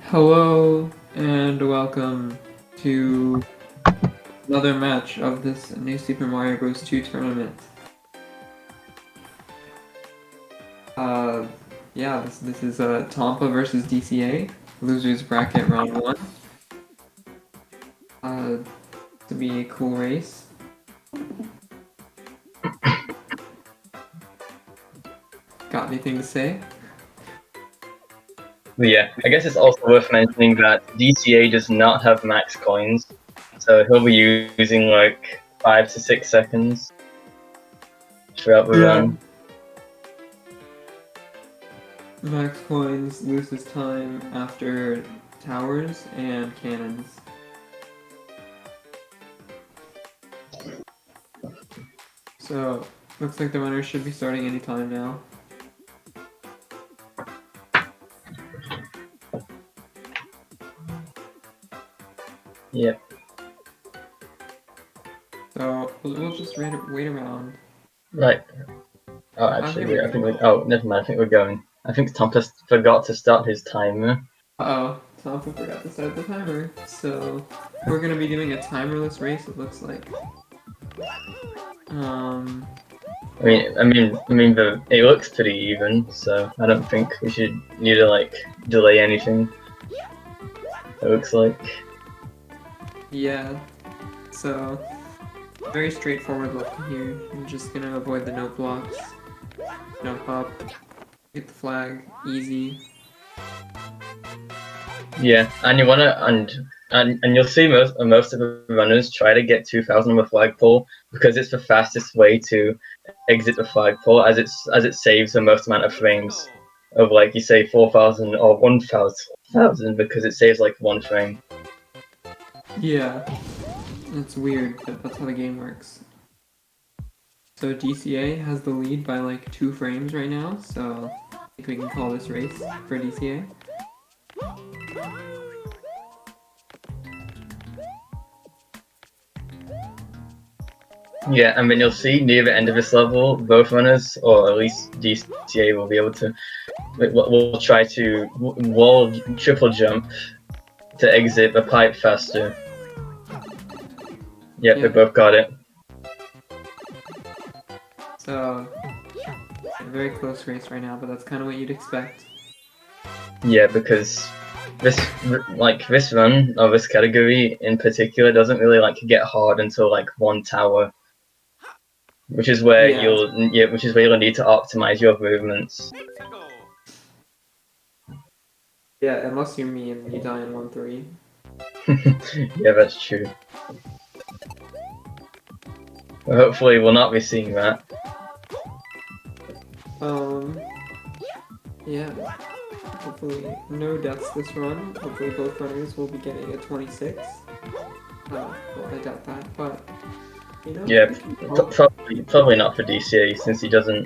Hello and welcome to another match of this new Super Mario Bros. 2 tournament. Yeah, this is Tomppaa versus DCA, losers bracket round 1. To be a cool race. Got anything to say? Yeah, I guess it's also worth mentioning that DCA does not have max coins, so he'll be using like 5 to 6 seconds throughout the run. Max coins loses time after towers and cannons. So, looks like the runners should be starting anytime now. Yep. So, we'll just wait around. Right. Oh, actually, I think oh, never mind. I think we're going. I think Tomppaa forgot to start his timer. Uh-oh, Tomppaa forgot to start the timer. So, we're gonna be doing a timerless race, it looks like. It looks pretty even, so I don't think we should need to like delay anything. It looks like. Yeah. So, very straightforward look here. I'm just gonna avoid the note blocks. Jump up. Get the flag. Easy. Yeah, and you wanna and you'll see most of the runners try to get 2000 on the flagpole because it's the fastest way to exit the flagpole, as it saves the most amount of frames of, like, you say 4000 or 1000 because it saves like 1 frame. Yeah. It's weird, but that's how the game works. So DCA has the lead by like 2 frames right now, so I think we can call this race for DCA. Yeah, and then you'll see near the end of this level, both runners, or at least DCA, will be able to. We'll try to wall triple jump to exit the pipe faster. Yep, they both got it. So, a very close race right now, but that's kind of what you'd expect. Yeah, because this run or this category in particular doesn't really like get hard until like 1 tower, which is where you'll need to optimize your movements. Yeah, unless you're me and you die in 1-3. Yeah, that's true. Well, hopefully we'll not be seeing that. Yeah. Hopefully no deaths this run. Hopefully both runners will be getting a 26. Well, I doubt that, but you know. Yeah, probably not for DCA since he doesn't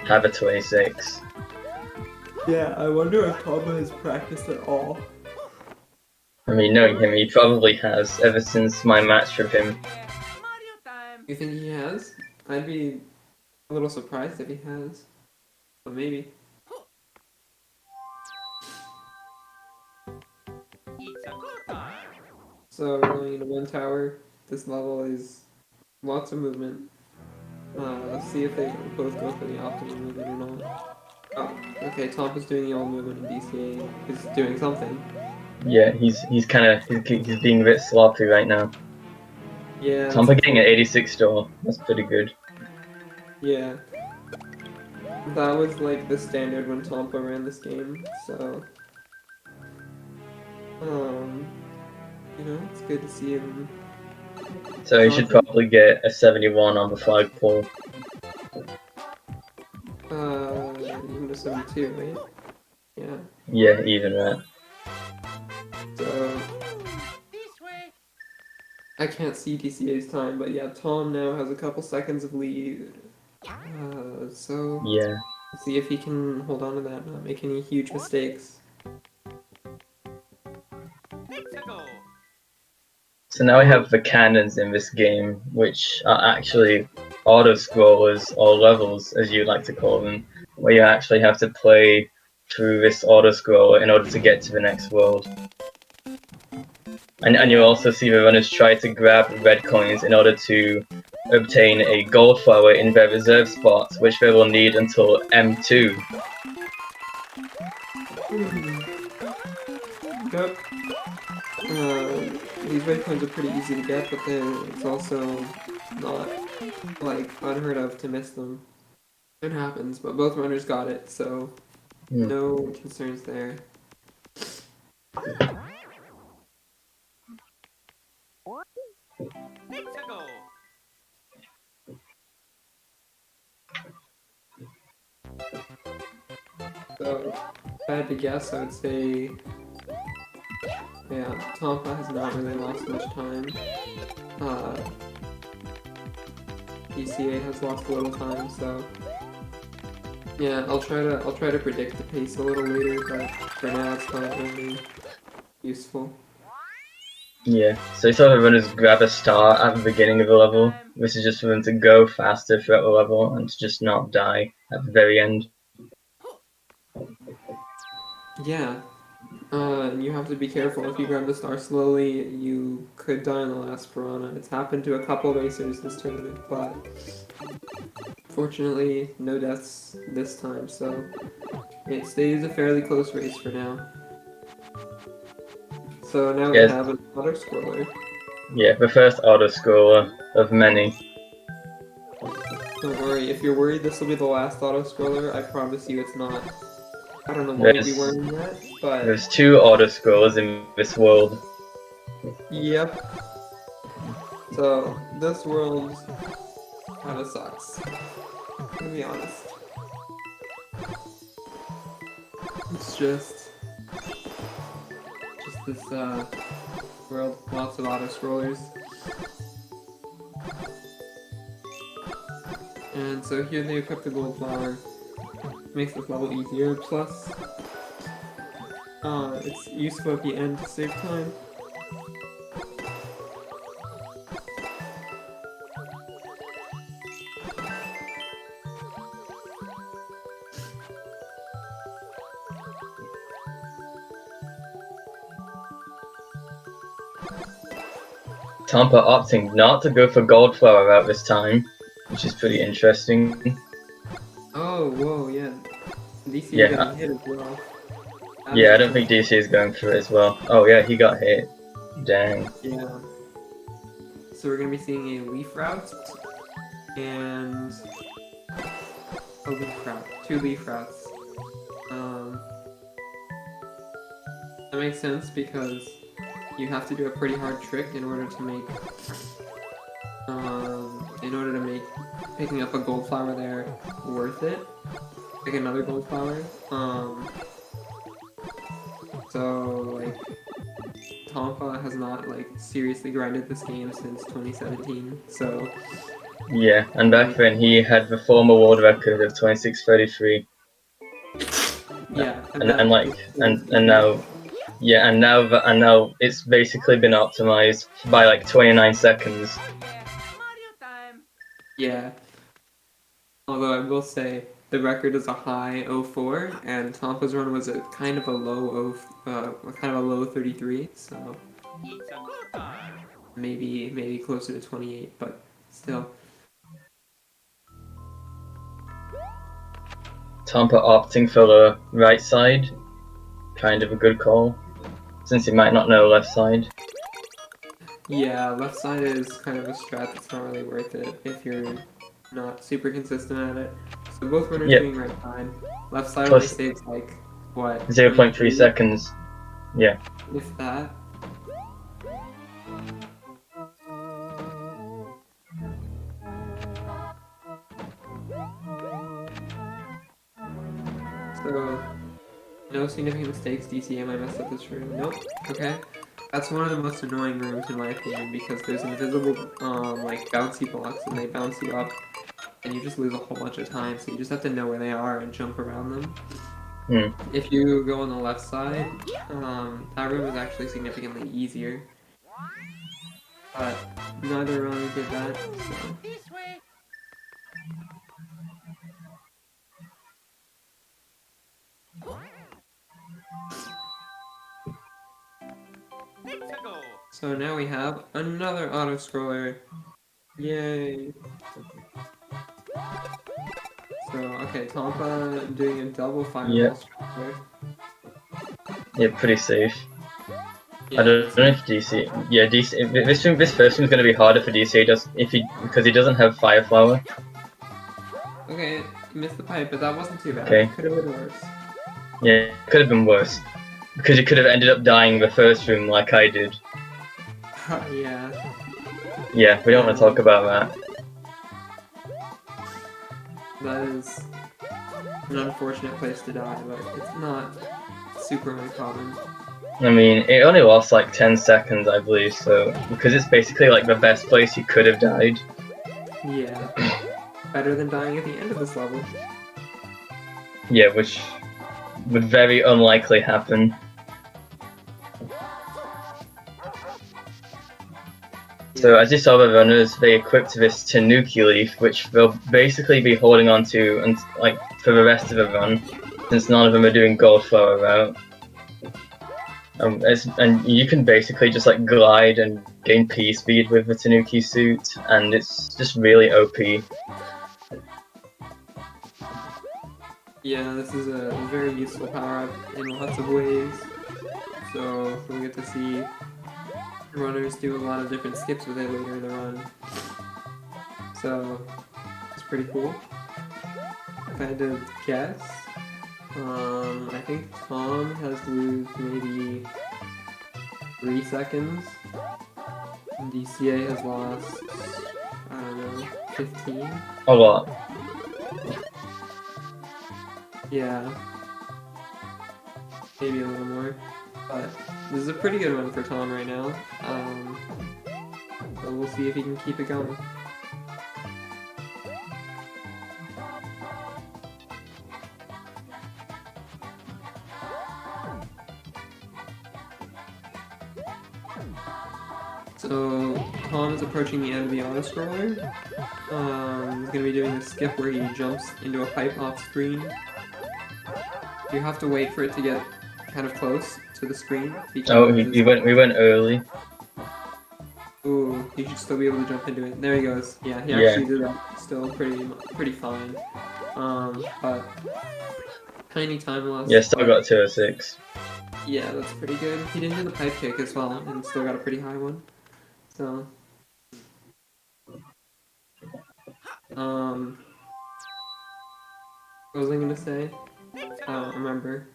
have a 26. Yeah, I wonder if Tomppaa has practiced at all. I mean, knowing him, he probably has ever since my match with him. You think he has? I'd be a little surprised if he has, but maybe. So we're going into 1 tower. This level is lots of movement. Let's see if they both go for the optimal movement or not. Oh, okay, Tomppaa's doing the old movement and DCA is doing something. Yeah, he's being a bit sloppy right now. Yeah. Tomppaa getting an 86 store. That's pretty good. Yeah. That was like the standard when Tomppaa ran this game, so you know, it's good to see him. So he should probably get a 71 on the flagpole. Even a 72, right? Yeah. Yeah, even that. So I can't see DCA's time, but yeah, Tom now has a couple seconds of lead. So yeah, let's see if he can hold on to that, not make any huge mistakes. So now we have the cannons in this game, which are actually auto-scrollers, or levels as you like to call them, where you actually have to play through this auto scroller in order to get to the next world. And you'll also see the runners try to grab red coins in order to obtain a gold flower in their reserve spots, which they will need until M2. Yep. These red coins are pretty easy to get, but then it's also not, like, unheard of to miss them. It happens, but both runners got it, so no concerns there. So, if I had to guess, I would say, yeah, Tomppaa has not really lost much time. DCA has lost a little time, so yeah, I'll try to predict the pace a little later, but for now it's not really useful. Yeah, so you saw the runners grab a star at the beginning of the level. This is just for them to go faster throughout the level and to just not die at the very end. Yeah, you have to be careful. If you grab the star slowly, you could die in the last piranha. It's happened to a couple racers this tournament, but fortunately, no deaths this time, so it stays a fairly close race for now. So now we have an auto scroller. Yeah, the first auto scroller of many. Don't worry, if you're worried this will be the last auto scroller, I promise you it's not. I don't know why you'd be worrying that, but there's 2 auto scrollers in this world. yep. So this world kinda sucks. To be honest. It's just this world with lots of auto scrollers. And so here they equip the gold flower. Makes this level easier, plus it's useful at the end to save time. Tomppaa opting not to go for gold flower route this time, which is pretty interesting. Oh, whoa, yeah. DC getting hit as well. Yeah, I don't think DC is going for it as well. Oh yeah, he got hit. Dang. Yeah. So we're gonna be seeing a leaf route and a leaf route. 2 leaf routes. That makes sense because you have to do a pretty hard trick in order to make picking up a gold flower there worth it. Pick another gold flower. So like Tomppaa has not like seriously grinded this game since 2017. So yeah, and back then he had the former world record of 26:33. Yeah, and now it's basically been optimized by like 29 seconds. Yeah. Although I will say the record is a high 04, and Tomppaa's run was a kind of a low 33. So maybe closer to 28, but still. Tomppaa opting for the right side, kind of a good call, since he might not know left side. Yeah, left side is kind of a strat that's not really worth it if you're not super consistent at it. So both runners doing right side. Left side only saves like, what? 0.3 seconds. Yeah. If that. So, no significant mistakes, DCA might mess up this room. Nope. Okay. That's one of the most annoying rooms in my opinion because there's invisible like bouncy blocks and they bounce you up and you just lose a whole bunch of time, so you just have to know where they are and jump around them. If you go on the left side, that room is actually significantly easier. But neither runner did that, so. So now we have another auto scroller. Yay! So okay, Tomppaa doing a double fireball Yep. scroller. Yeah, pretty safe. Yeah, I don't know if DC. Yeah, DC. This first room is going to be harder for DC just because he doesn't have fire flower. Okay, missed the pipe, but that wasn't too bad. Okay. It could have been worse. Yeah, it could have been worse because you could have ended up dying the first room like I did. Yeah. Yeah, we don't want to talk about that. That is an unfortunate place to die, but it's not super uncommon. I mean, it only lasts like 10 seconds, I believe, so because it's basically like the best place you could have died. Yeah. Better than dying at the end of this level. Yeah, which would very unlikely happen. So as you saw the runners, they equipped this Tanuki leaf, which they'll basically be holding on to and like for the rest of the run, since none of them are doing gold flower route. And you can basically just like glide and gain P speed with the Tanuki suit, and it's just really OP. Yeah, this is a very useful power-up in lots of ways. So we'll get to see runners do a lot of different skips with it later in the run. So it's pretty cool. If I had to guess, I think Tom has to lose maybe 3 seconds. And DCA has lost, I don't know, 15? A lot. Yeah. Maybe a little more. But this is a pretty good one for Tom right now. So we'll see if he can keep it going. So Tom is approaching the end of the auto scroller. He's gonna be doing a skip where he jumps into a pipe off screen. You have to wait for it to get kind of close to the screen. Oh, we went early. Ooh, he should still be able to jump into it. There he goes. Yeah, he Yeah. actually did that. Still pretty fine. But tiny time loss. Yeah, still got 206. Yeah, that's pretty good. He didn't do the pipe kick as well, and still got a pretty high one. So, what was I gonna say? I don't remember.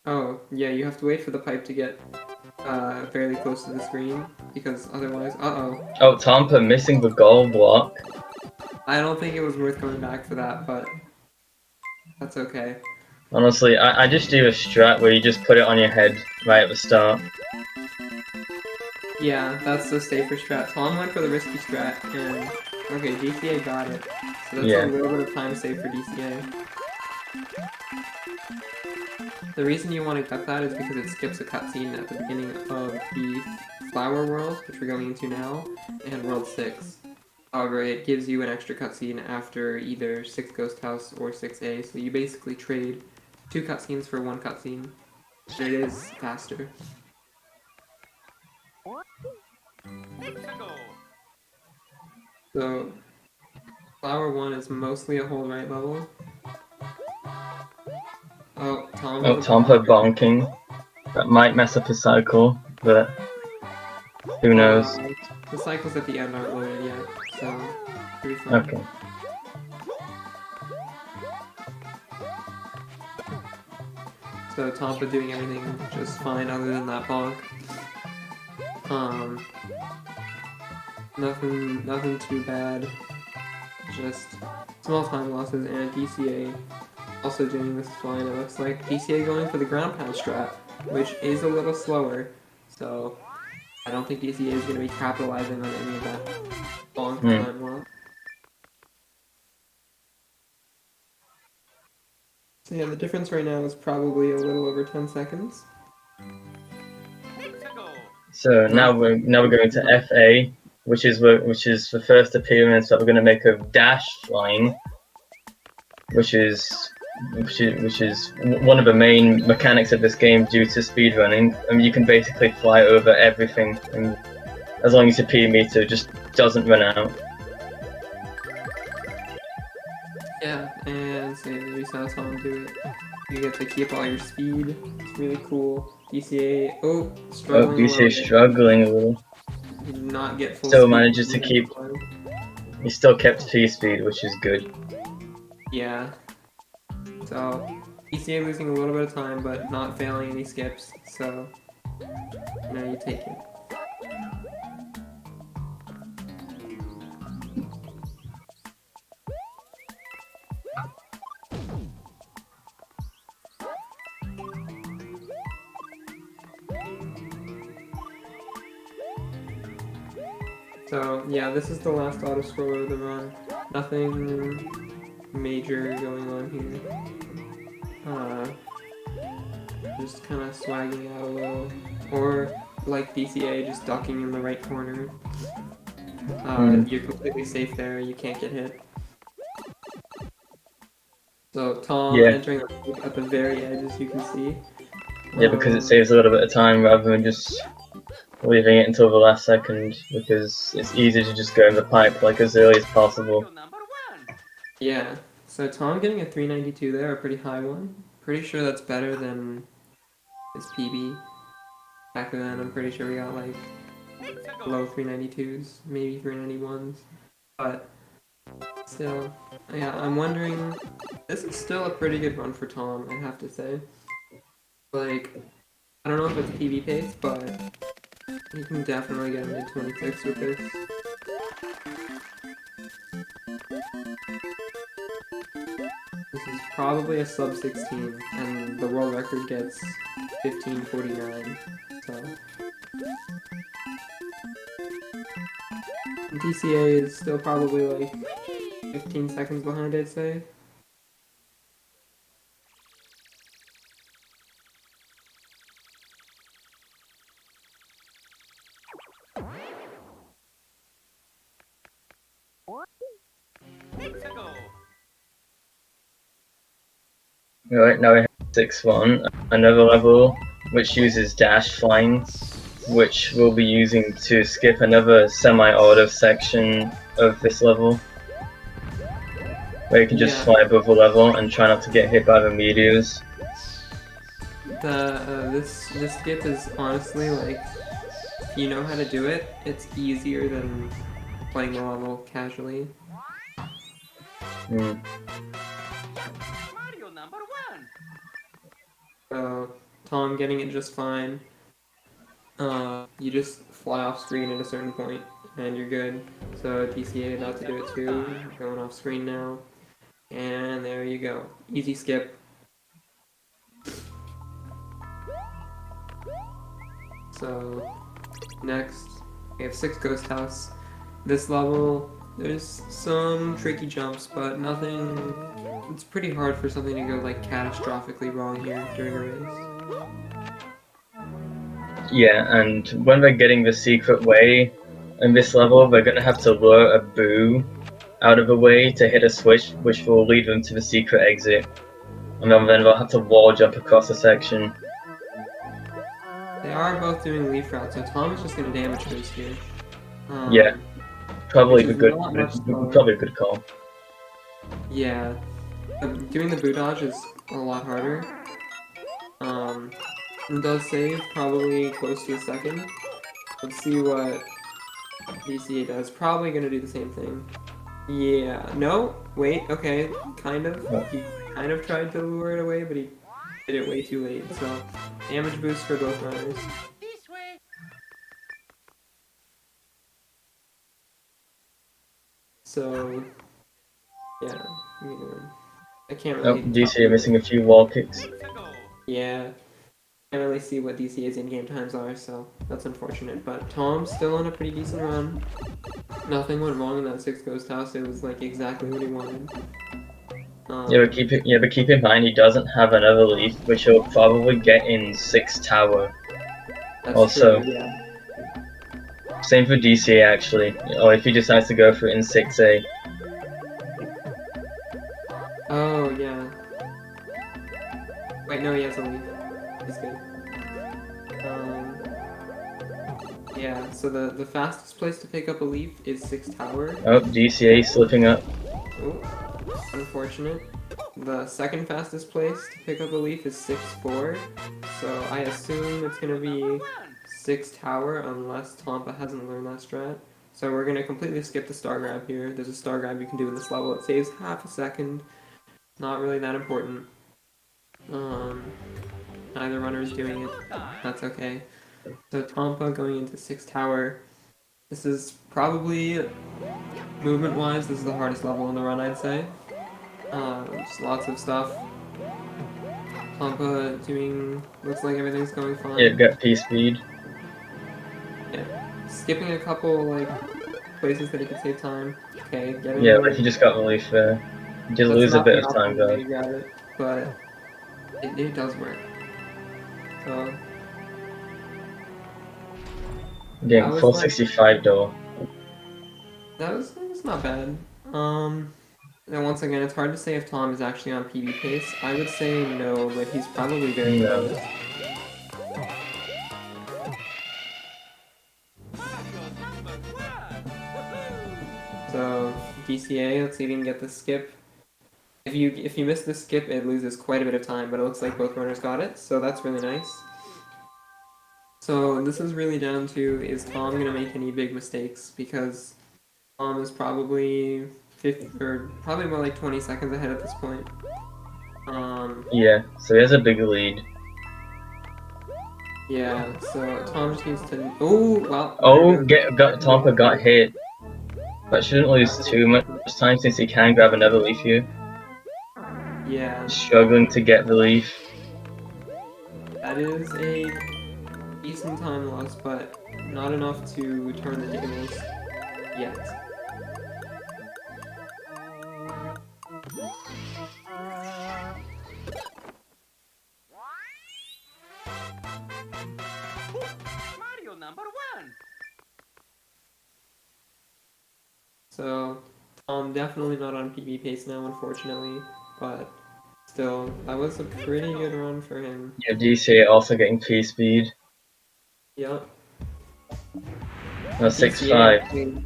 Oh, yeah, you have to wait for the pipe to get fairly close to the screen, because otherwise, uh-oh. Oh, Tomppaa missing the goal block. I don't think it was worth going back for that, but that's okay. Honestly, I just do a strat where you just put it on your head right at the start. Yeah, that's the safer strat. Tom went for the risky strat, and okay, DCA got it. So that's a little bit of time save for DCA. The reason you want to cut that is because it skips a cutscene at the beginning of the Flower World, which we're going into now, and World 6. However, it gives you an extra cutscene after either 6 Ghost House or 6A, so you basically trade 2 cutscenes for 1 cutscene. And it is faster. So, Flower 1 is mostly a hold right level. Oh, Tomppaa bonking. That might mess up his cycle, but who knows? The cycles at the end aren't loaded yet, so pretty fun. Okay. So Tomppaa doing everything just fine other than that bonk. Nothing too bad. Just small time losses, and DCA also doing this fine. It looks like DCA going for the ground pound strat, which is a little slower, so I don't think DCA is going to be capitalizing on any of that bonk time loss. So yeah, the difference right now is probably a little over 10 seconds. So now we're going to FA, which is the first appearance that we're going to make of dash flying, which is which is one of the main mechanics of this game due to speedrunning. I mean, you can basically fly over everything, and as long as your P meter just doesn't run out. Yeah, and so you saw Tom do it. You get to keep all your speed. It's really cool. DCA, struggling a little DCA bit. struggling a little. Did not get full Still speed. manages to keep. He still kept P speed, which is good. Yeah. So, DCA losing a little bit of time, but not failing any skips. So, now you take it. So, yeah, this is the last auto scroller of the run. Nothing major going on here. Just kind of swagging out a little. Or, like DCA, just ducking in the right corner. You're completely safe there, you can't get hit. So, Tom entering at the very edge, as you can see. Yeah, because it saves a little bit of time rather than just leaving it until the last second, because it's easy to just go in the pipe like as early as possible. Yeah, so Tom getting a 392 there, a pretty high one. Pretty sure that's better than his PB. Back then, I'm pretty sure we got like low 392s, maybe 391s. But still, yeah, I'm wondering, this is still a pretty good run for Tom, I have to say. Like, I don't know if it's PB pace, but you can definitely get a mid-26 with this. This is probably a sub 16, and the world record gets 15:49. So DCA is still probably like 15 seconds behind, I'd say. Right, now we have 6-1, another level which uses dash flying, which we'll be using to skip another semi-auto section of this level, where you can just fly above the level and try not to get hit by the meteors. This skip is honestly, like, if you know how to do it, it's easier than playing the level casually. So, Tom getting it just fine. You just fly off screen at a certain point, and you're good. So DCA about to do it too, going off screen now. And there you go. Easy skip. So, next, we have 6 Ghost House. This level, there's some tricky jumps, but nothing... It's pretty hard for something to go, like, catastrophically wrong here during a race. Yeah, and when they're getting the secret way in this level, they're gonna have to lure a boo out of the way to hit a switch, which will lead them to the secret exit. And then they'll have to wall jump across the section. They are both doing leaf route, so Tom is just gonna damage boost here. Yeah, probably a good call. Yeah, doing the boo dodge is a lot harder. It does save probably close to a second. Let's see what DCA does. Probably gonna do the same thing. Yeah, no, wait, okay, kind of. He kind of tried to lure it away, but he did it way too late. So, damage boost for both runners. So, yeah, I can't really... DCA missing a few wall kicks. Yeah, can't really see what DCA's in-game times are, so that's unfortunate. But Tom's still on a pretty decent run. Nothing went wrong in that 6 Ghost House. It was like exactly what he wanted. But keep in mind he doesn't have another leaf, which he'll probably get in 6 Tower. That's also, true, yeah. Same for DCA actually, or if he decides to go for it in 6A. Oh, yeah. no, he has a leaf. He's good. Yeah, so the fastest place to pick up a leaf is 6 Tower. Oh, DCA slipping up. Oh, unfortunate. The second fastest place to pick up a leaf is 6-4. So I assume it's going to be 6 Tower unless Tomppaa hasn't learned that strat. So we're going to completely skip the star grab here. There's a star grab you can do in this level. It saves half a second. Not really that important. Neither runner is doing it. That's okay. So Tomppaa going into 6 Tower. This is probably, movement-wise, this is the hardest level in the run, I'd say. Just lots of stuff. Tomppaa doing, looks like everything's going fine. Yeah, got P speed. Yeah. Skipping a couple, like, places that he could save time. Okay, getting Yeah, like he just got the leaf there. You just lose a bit of time, guys. Got it, but it does work. So... Getting 465 though. That's not bad. And once again, it's hard to say if Tom is actually on PB pace. I would say no, but he's probably very close. So DCA, let's see if we can get the skip. If you miss the skip, it loses quite a bit of time, but it looks like both runners got it, so that's really nice. So this is really down to, is Tom going to make any big mistakes? Because Tom is probably 50, or probably more like 20 seconds ahead at this point. Yeah, so he has a big lead. Yeah, so Tom just needs to... Oh, well... Oh, Tomppaa got hit. But shouldn't lose too much time since he can grab another leaf here. Yeah. Struggling to get the leaf. That is a decent time loss, but not enough to turn the tables yet. Mario number 1. So, Tom definitely not on PB pace now, unfortunately, but still, that was a pretty good run for him. Yeah, DCA also getting P speed. Yep. No, 6-5.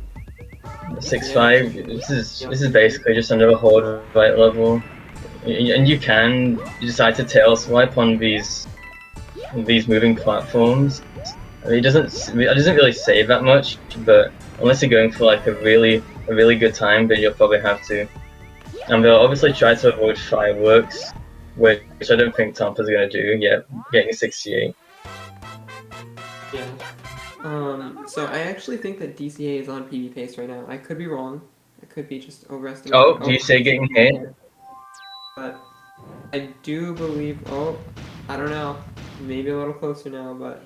6-5. This is basically just another horde right level, and you can decide to tail swipe on these moving platforms. It doesn't really save that much, but unless you're going for like a really good time, then you'll probably have to. And they'll obviously try to avoid fireworks, which I don't think Tomppaa's gonna do yet, getting 68. Yeah. So I actually think that DCA is on PB pace right now. I could be wrong. I could be just overestimating. Oh, DCA getting hit? But I do believe, I don't know. Maybe a little closer now, but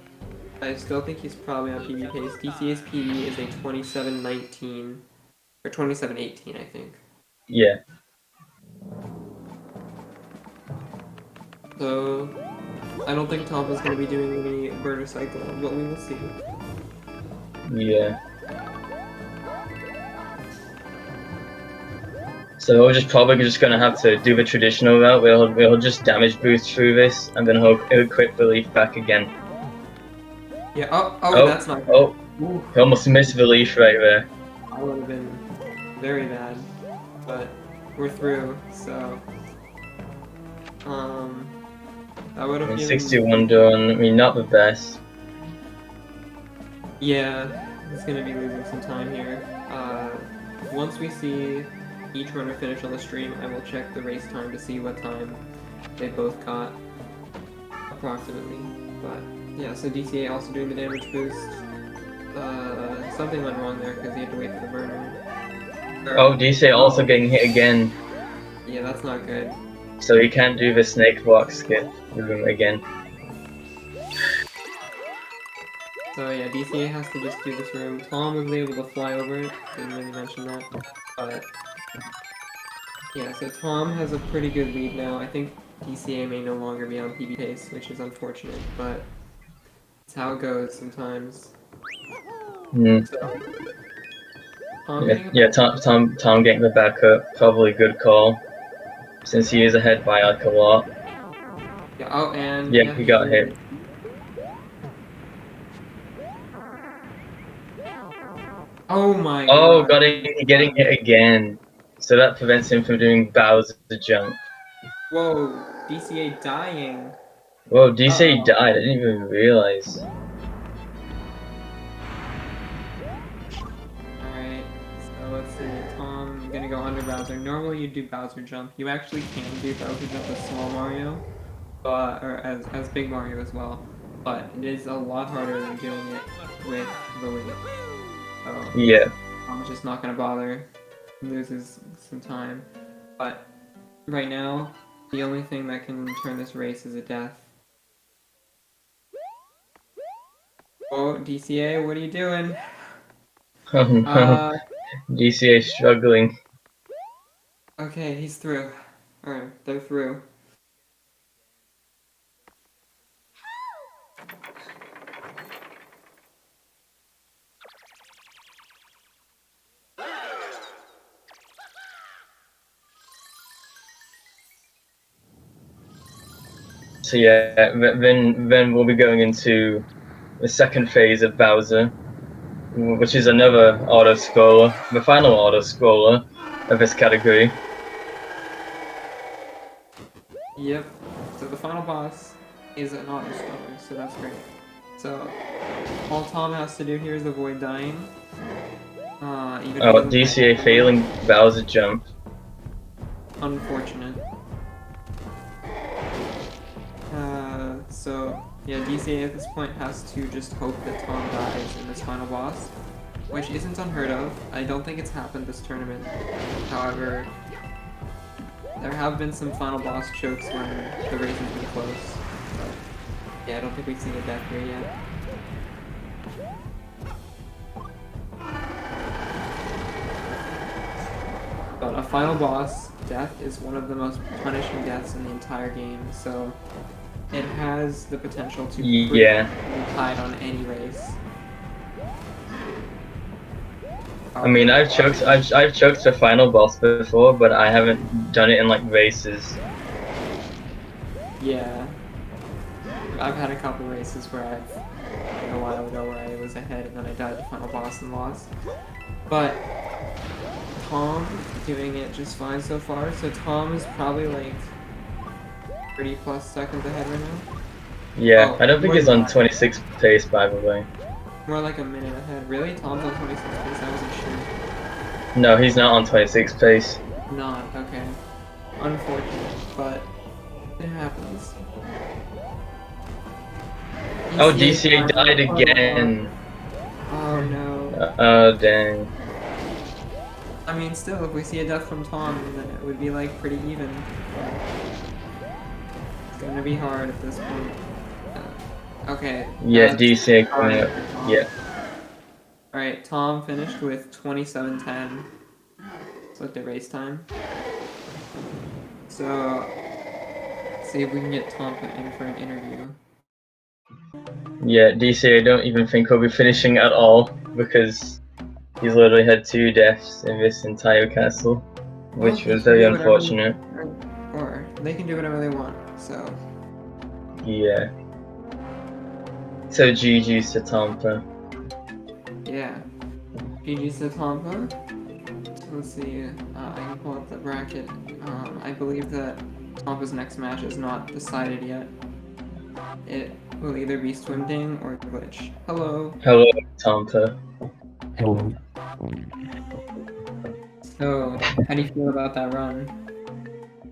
I still think he's probably on PB pace. DCA's PB is a 27:19, or 27:18, I think. Yeah. So, I don't think Tomppaa's going to be doing any burner cycle, but we will see. Yeah. So we're probably just gonna have to do the traditional route where he'll just damage boost through this, and then he'll equip the leaf back again. Yeah, oh, that's not good. Oh, he almost missed the leaf right there. That would have been very bad, but we're through, so... that would have given... 61 done, I mean, not the best. Yeah, he's gonna be losing some time here. Once we see each runner finish on the stream, I will check the race time to see what time they both got, approximately. But yeah, so DCA also doing the damage boost. Something went wrong there because he had to wait for the burner. Oh, DCA also getting hit again. Yeah, that's not good. So he can't do the snake block skip with him again. So yeah, DCA has to just do this room. Tom was able to fly over it, didn't really mention that, but yeah, so Tom has a pretty good lead now. I think DCA may no longer be on PB pace, which is unfortunate, but it's how it goes sometimes. So, Tom getting the backup, probably a good call, since he is ahead by like a lot. Yeah, oh, and Yeah, he got hit. Oh my Oh, god. getting hit again. So that prevents him from doing Bowser's jump. Whoa, DCA dying. Whoa, DCA Uh-oh. died. I didn't even realize. Alright, so let's see. Tom, I'm gonna go under Bowser. Normally you do Bowser jump. You actually can do Bowser jump as small Mario, but or as big Mario as well. But it is a lot harder than doing it with the Wii. So Yeah. I'm just not gonna bother. Loses some time. But right now, the only thing that can turn this race is a death. Oh, DCA, what are you doing? Oh no. DCA struggling. Okay, he's through. Alright, they're through. So yeah, then we'll be going into the second phase of Bowser, which is another auto scroller, the final auto scroller of this category. Yep. So the final boss is an auto scroller, so that's great. So all Tom has to do here is avoid dying. Even if he Oh, doesn't DCA die. failing Bowser jump. Unfortunate. So yeah, DCA at this point has to just hope that Tom dies in this final boss, which isn't unheard of. I don't think it's happened this tournament. However, there have been some final boss chokes when the race has been close. But yeah, I don't think we've seen a death here yet. But a final boss death is one of the most punishing deaths in the entire game, so it has the potential to Yeah. hide on any race. I mean, I've choked the final boss before, but I haven't done it in like races. Yeah. I've had a couple races where a while ago where I was ahead and then I died the final boss and lost. But Tom doing it just fine so far, so Tom is probably like 30 plus seconds ahead right now. Yeah, Oh, I don't think more he's than on that. 26 pace, by the way. More like a minute ahead. Really? Tom's on 26 pace? I wasn't sure. No, he's not on 26 pace. Not, okay. Unfortunate, but it happens. Oh, DCA died again. Oh no. Oh, dang. I mean, still, if we see a death from Tom, then it would be like pretty even. It's gonna be hard at this point. Okay. Yeah, DCA coming up. Yeah. Alright, Tom finished with 27:10. Let's look at race time. So, let's see if we can get Tom in for an interview. Yeah, DCA, I don't even think he'll be finishing at all because he's literally had 2 deaths in this entire castle, which was very unfortunate. Or they can do whatever they want, so. Yeah. So GG's to Tomppaa. Yeah. GG's to Tomppaa. Let's see, I can pull up the bracket. I believe that Tomppaa's next match is not decided yet. It will either be Swim Ding or Glitch. Hello. Hello, Tomppaa. Hello. So, how do you feel about that run?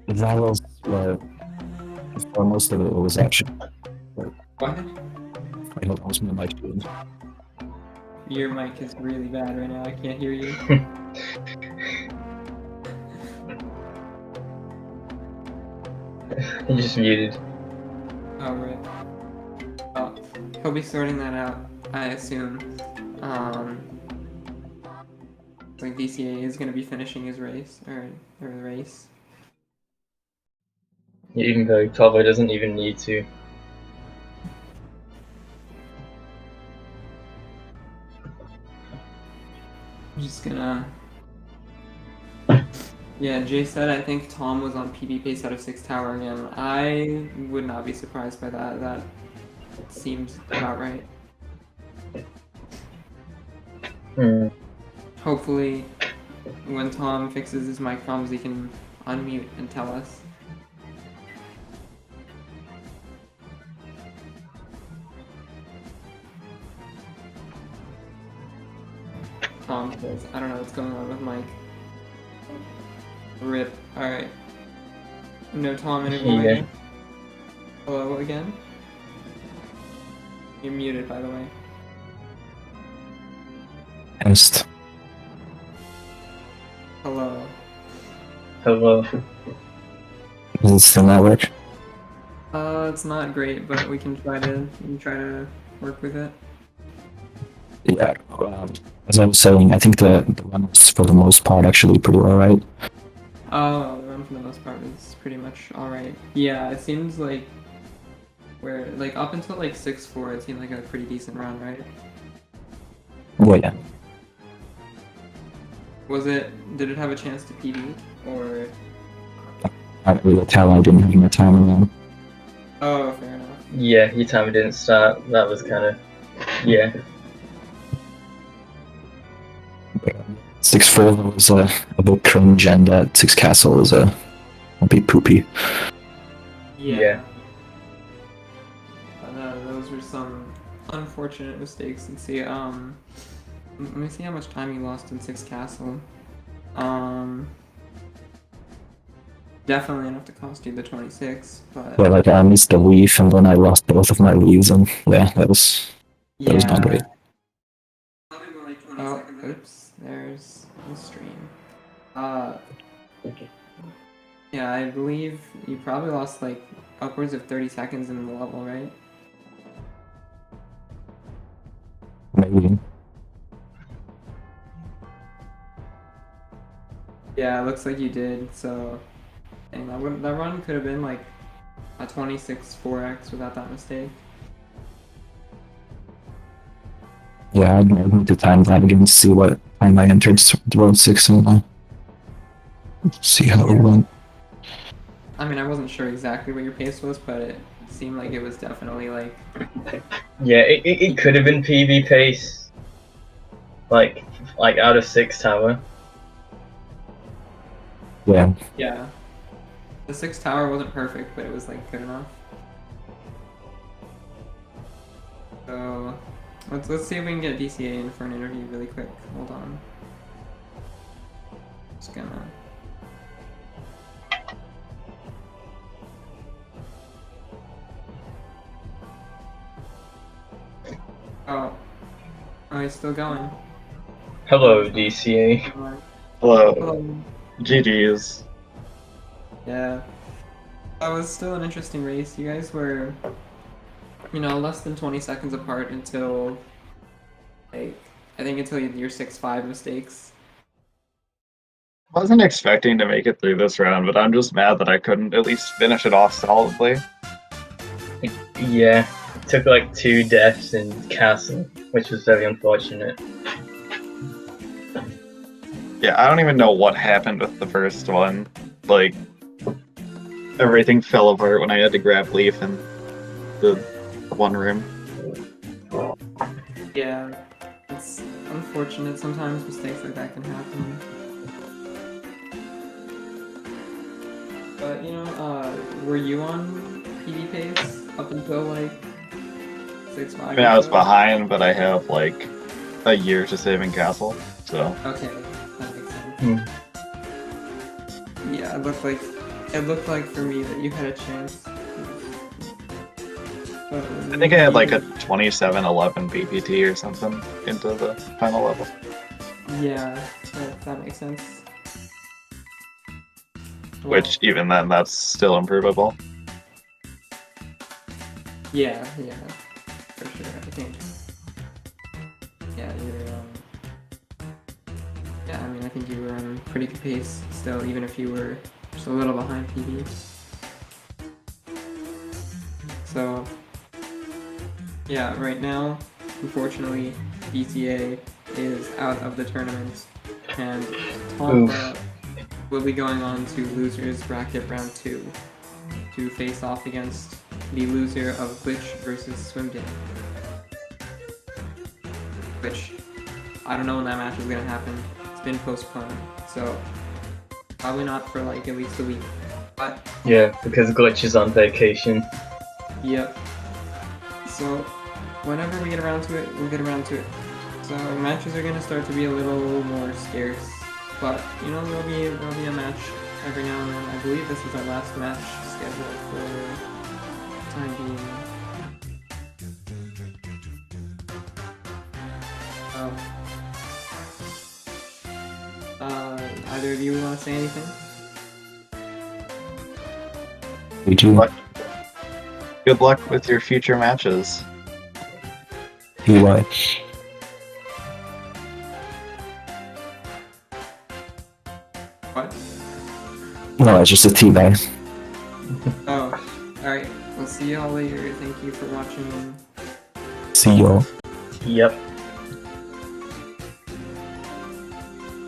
That was for most of it was action. What? I hope most of my mic doing. Your mic is really bad right now, I can't hear you. He just muted. Oh, right. Well, he'll be sorting that out, I assume. Like DCA is gonna be finishing his race, or the race. Even though he probably doesn't even need to. I'm just gonna Yeah, Jay said I think Tom was on PB pace out of 6 tower again. I would not be surprised by that. That seems about right. Hmm. Hopefully, when Tom fixes his mic problems, he can unmute and tell us. Tom says, I don't know what's going on with Mike. Rip. Alright. No Tom interview Yeah. again? Hello again? You're muted, by the way. Test. Hello. Hello. Does it still not work? It's not great, but we can try to work with it. Yeah. As I was saying, I think the run is for the most part actually pretty alright. Oh, the run for the most part is pretty much alright. Yeah, it seems like like up until like 6-4, it seemed like a pretty decent run, right? Yeah. Did it have a chance to PB? Or... I don't really tell, I didn't have my time around. Oh, fair enough. Yeah, your timer didn't start. That was kind of, yeah. 6-4 was a bit cringe, and 6 castle was a bit poopy. Yeah. Those were some unfortunate mistakes. Let's see, let me see how much time you lost in 6 castle. Definitely enough to cost you the 26, but... Yeah, like I missed the leaf, and then I lost both of my leaves, and yeah, that was not great. Oh, oops, there's the stream. Yeah, I believe you probably lost like upwards of 30 seconds in the level, right? Maybe. Yeah, it looks like you did, so... Dang, that run could have been like a 26 4x without that mistake. Yeah, I need to time that again to see what time I entered road 6 and see how it went. I mean, I wasn't sure exactly what your pace was, but it seemed like it was definitely like... Yeah, it could have been PB pace. Like out of 6 tower. Yeah. Yeah. The 6 tower wasn't perfect, but it was like good enough. So let's see if we can get DCA in for an interview really quick. Hold on. Just gonna... Oh, he's still going. Hello, DCA. Hello. Hello. GG's. Yeah. That was still an interesting race. You guys were, less than 20 seconds apart until, like, I think until your 6-5 mistakes. Wasn't expecting to make it through this round, but I'm just mad that I couldn't at least finish it off solidly. Yeah, took like 2 deaths in castle, which was very unfortunate. Yeah, I don't even know what happened with the first one. Like, everything fell apart when I had to grab Leaf in the one room. Yeah, it's unfortunate. Sometimes mistakes like that can happen. But, were you on PD pace up until, like, 6-5? I mean, I was behind, but I have, like, a year to saving Castle, so... Okay, that makes sense. Hmm. Yeah, it looked like for me that you had a chance. I think I had, like, a 27-11 BPT or something into the final level. Yeah, that makes sense. Which, even then, that's still improvable. Yeah, for sure, I think. Yeah, yeah, I mean, I think you were on pretty good pace still, even if you were just a little behind PB. So, yeah, right now, unfortunately, DCA is out of the tournament, and Tomppaa will be going on to losers bracket round 2 to face off against the loser of Glitch versus Swim Game. Which I don't know when that match is gonna happen. It's been postponed, so probably not for like at least a week. But Yeah, because Glitch is on vacation. yep. So whenever we get around to it, we'll get around to it. So matches are gonna start to be a little more scarce, but you know there'll be a match every now and then. I believe this is our last match scheduled for the time being. Oh. Either of you want to say anything? We do. Good luck with your future matches. You what? What? No, it's just a teabag. Oh, alright. We'll see y'all later. Thank you for watching. See y'all. Yep.